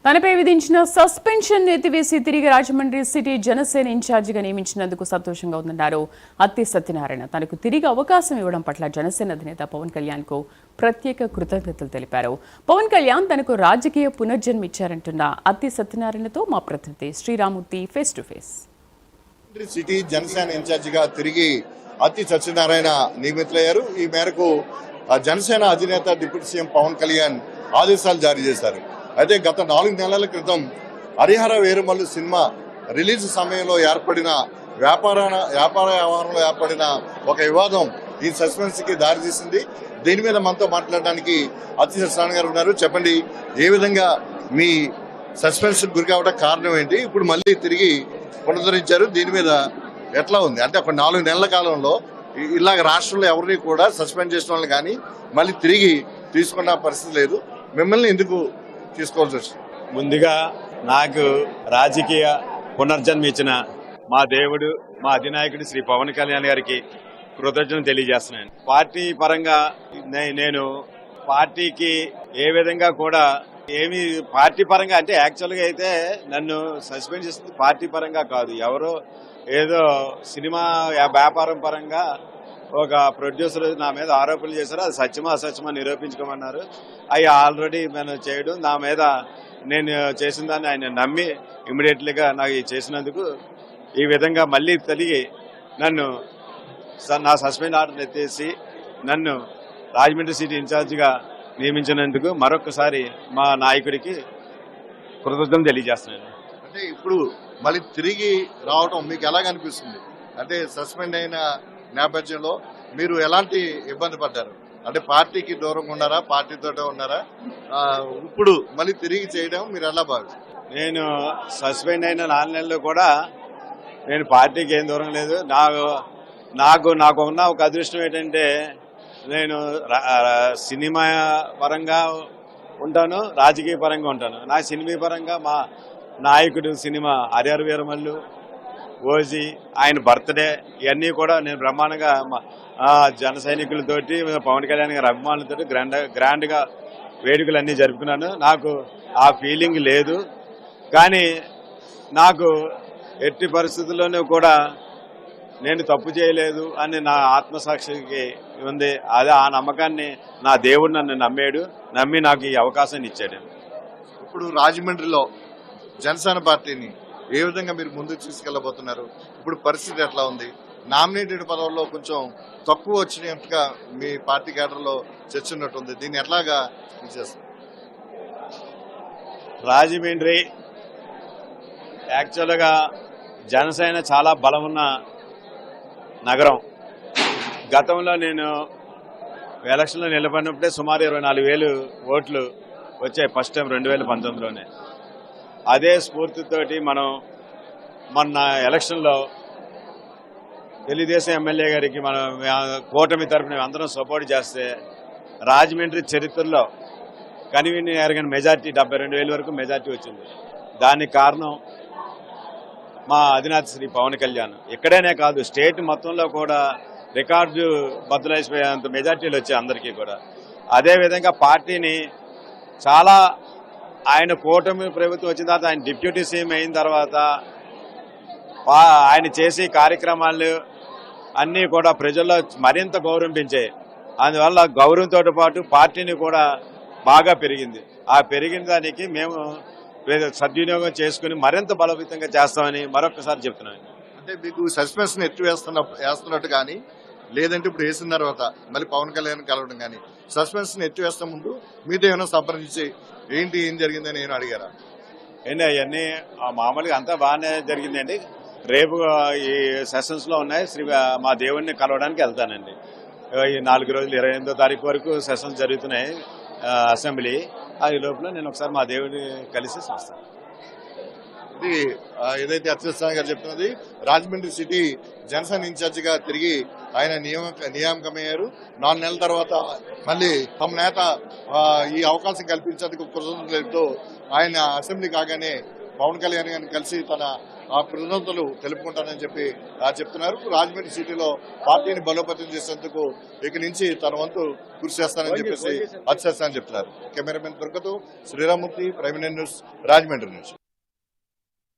తనపై విధించిన సస్పెన్షన్ ఎత్తివేసి తిరిగి రాజమండ్రి సిటీ జనసేన ఇన్ఛార్జిగా నియమించినందుకు సంతోషంగా ఉందన్నారు అత్తి సత్యనారాయణ. తనకు తిరిగి అవకాశం ఇవ్వడం పట్ల జనసేన అధినేత పవన్ కళ్యాణ్ కు ప్రత్యేక కృతజ్ఞతలు తెలిపారు. పవన్ కళ్యాణ్ తనకు రాజకీయ పునర్జన్మ ఇచ్చారంటున్న అత్తి సత్యనారాయణతో మా ప్రతినిధి Sriramurthy face to face. City Janasena ఇన్ఛార్జిగా తిరిగి అత్తి సత్యనారాయణ నియమితులయ్యారు. ఈ మేరకు జనసేన అధినేత డిప్యూటీ సీఎం పవన్ కళ్యాణ్ ఆదేశాలు జారీ చేశారు. అయితే గత 4 నెలల క్రితం హరిహర వీరమల్లు సినిమా రిలీజ్ సమయంలో ఏర్పడిన వ్యాపార వ్యవహారంలో ఏర్పడిన ఒక వివాదం ఈ సస్పెన్స్ కి దారితీసింది. దీని మీద మనతో మాట్లాడడానికి అత్తి సత్యనారాయణ గారు ఉన్నారు. చెప్పండి, ఏ విధంగా మీ సస్పెన్స్ గురి కావడం కారణం ఏంటి? ఇప్పుడు మళ్ళీ తిరిగి పునరుద్ధరించారు. దీని మీద ఎట్లా ఉంది? అంటే ఒక 4 నెలల కాలంలో ఇలాగ రాష్ట్రంలో ఎవరిని కూడా సస్పెండ్ చేసిన వాళ్ళు కానీ మళ్ళీ తిరిగి తీసుకున్న పరిస్థితి లేదు. మిమ్మల్ని ఎందుకు తీసుకోవాల్సి వచ్చింది? ముందుగా నాకు రాజకీయ పునర్జన్మ ఇచ్చిన మా దేవుడు, మా అధినాయకుడు శ్రీ పవన్ కళ్యాణ్ గారికి కృతజ్ఞతలు తెలియజేస్తున్నాను. పార్టీ పరంగా నేను పార్టీకి ఏ విధంగా కూడా ఏమి పార్టీ పరంగా అంటే యాక్చువల్గా అయితే నన్ను సస్పెండ్ చేస్తుంది పార్టీ పరంగా కాదు, ఎవరో ఏదో సినిమా వ్యాపారం పరంగా ఒక ప్రొడ్యూసర్ నా మీద ఆరోపణలు చేశారు. అది సత్యమా అసత్యమా నిరూపించుకోమన్నారు. అవి ఆల్రెడీ మనం చేయడం నా మీద నేను చేసిన దాన్ని ఆయన నమ్మి ఇమ్మీడియట్లీగా నాకు చేసినందుకు ఈ విధంగా మళ్ళీ తిరిగి నన్ను నా సస్పెండ్ ఆర్డర్ ఎత్తేసి నన్ను రాజమండ్రి సిటీ ఇన్ఛార్జిగా నియమించినందుకు మరొకసారి మా నాయకుడికి కృతజ్ఞతలు తెలియజేస్తున్నాను. అంటే ఇప్పుడు మళ్ళీ తిరిగి రావడం మీకు ఎలాగనిపిస్తుంది? అంటే సస్పెండ్ అయిన నేపథ్యంలో మీరు ఎలాంటి ఇబ్బంది పడ్డారు? అంటే పార్టీకి దూరంగా ఉన్నారా, పార్టీతోటే ఉన్నారా? ఇప్పుడు మళ్ళీ తిరిగి చేయడం మీరు ఎలా భావిస్తారు? నేను సస్పెండ్ అయిన 4 నెలలు కూడా నేను పార్టీకి ఏం దూరం లేదు. నాకు ఉన్న ఒక అదృష్టం ఏంటంటే నేను సినిమా పరంగా ఉంటాను, రాజకీయ పరంగా ఉంటాను. నా సినిమా పరంగా మా నాయకుడు సినిమా హరిహర వీరమల్లు, ఓజీ, ఆయన బర్త్డే ఇవన్నీ కూడా నేను బ్రహ్మాండంగా జన సైనికులతోటి పవన్ కళ్యాణ్ గారి అభిమానులతో గ్రాండ్ గా వేడుకలు అన్ని జరుపుకున్నాను. నాకు ఆ ఫీలింగ్ లేదు. కానీ నాకు ఎట్టి పరిస్థితుల్లోనూ కూడా నేను తప్పు చేయలేదు అని నా ఆత్మసాక్షికి ఉంది. అదే ఆ నమ్మకాన్ని నా దేవుడు నన్ను నమ్మి నాకు ఈ అవకాశాన్ని ఇచ్చాడు. ఇప్పుడు రాజమండ్రిలో జనసేన పార్టీని ఏ విధంగా మీరు ముందుకు తీసుకెళ్లబోతున్నారు? ఇప్పుడు పరిస్థితి ఎట్లా ఉంది? నామినేటెడ్ పదవుల్లో కొంచెం తక్కువ వచ్చినట్టుగా మీ పార్టీ కేడర్లో చర్చ ఉన్నట్టుంది. దీన్ని ఎట్లాగా చేస్తారు? రాజమండ్రి యాక్చువల్గా జనసేన చాలా బలమున్న నగరం. గతంలో నేను ఎలక్షన్లో నిలబడినప్పుడే సుమారు 24,000 ఓట్లు వచ్చాయి ఫస్ట్ టైం 2019లోనే. అదే స్ఫూర్తితోటి మనం మొన్న ఎలక్షన్లో తెలుగుదేశం ఎమ్మెల్యే గారికి మనం కూటమి తరఫున అందరం సపోర్ట్ చేస్తే రాజమండ్రి చరిత్రలో కనివిని ఎరగని మెజార్టీ 72,000 వరకు మెజార్టీ వచ్చింది. దానికి కారణం మా అధినేత శ్రీ పవన్ కళ్యాణ్. ఇక్కడేనే కాదు, స్టేట్ మొత్తంలో కూడా రికార్డు బద్దలైపోయేంత మెజార్టీలు వచ్చాయి అందరికీ కూడా. అదేవిధంగా పార్టీని చాలా ఆయన కూటమి ప్రభుత్వం వచ్చిన తర్వాత ఆయన డిప్యూటీ సీఎం అయిన తర్వాత ఆయన చేసే కార్యక్రమాలు అన్నీ కూడా ప్రజల్లో మరింత గౌరవం పెంచాయి. అందువల్ల గౌరవంతో పాటు పార్టీని కూడా బాగా పెరిగింది. ఆ పెరిగిన దానికి మేము సద్వినియోగం చేసుకుని మరింత బలోపేతంగా చేస్తామని మరొకసారి చెప్తున్నాను. అంటే మీకు సస్పెన్షన్ వేస్తున్నట్టు కానీ లేదంటే ఇప్పుడు వేసిన తర్వాత మళ్ళీ పవన్ కళ్యాణ్ కలవడం కానీ సస్పెన్షన్ ఎత్తివేస్తా ముందు మీతో ఏమైనా సంప్రదించి ఏం జరిగిందని నేను అడిగారా? ఏంటి అవన్నీ మామూలుగా అంతా బాగానే జరిగిందండి. రేపు ఈ సెషన్స్ లో ఉన్నాయి. మా దేవుడిని కలవడానికి వెళ్తానండి. ఈ 4 రోజులు 28వ తారీఖు వరకు సెషన్స్ జరుగుతున్నాయి అసెంబ్లీ. ఈ లోపల నేను ఒకసారి మా దేవుడిని కలిసి వస్తాను. ఇది ఏదైతే అత్యవసరంగా గారు చెప్తున్నది, రాజమండ్రి సిటీ జనసేన ఇన్ఛార్జిగా తిరిగి ఆయన నియామకమయ్యారు. 4 నెలల తర్వాత మళ్ళీ తమ నేత ఈ అవకాశం కల్పించేందుకు కృతజ్ఞతలతో ఆయన అసెంబ్లీ కాగానే పవన్ కళ్యాణ్ గారిని కలిసి తన ఆ కృతజ్ఞతలు తెలుపుకుంటానని చెప్పి చెప్తున్నారు. రాజమండ్రి సిటీలో పార్టీని బలోపేతం చేసేందుకు ఇక నుంచి తన వంతు కృషి చేస్తానని చెప్పేసి అతిశేస్తానని చెప్తున్నారు. కెమెరామెన్ దుర్గతో శ్రీరామూర్తి, ప్రైమ్ న్యూస్, రాజమండ్రి నుంచి.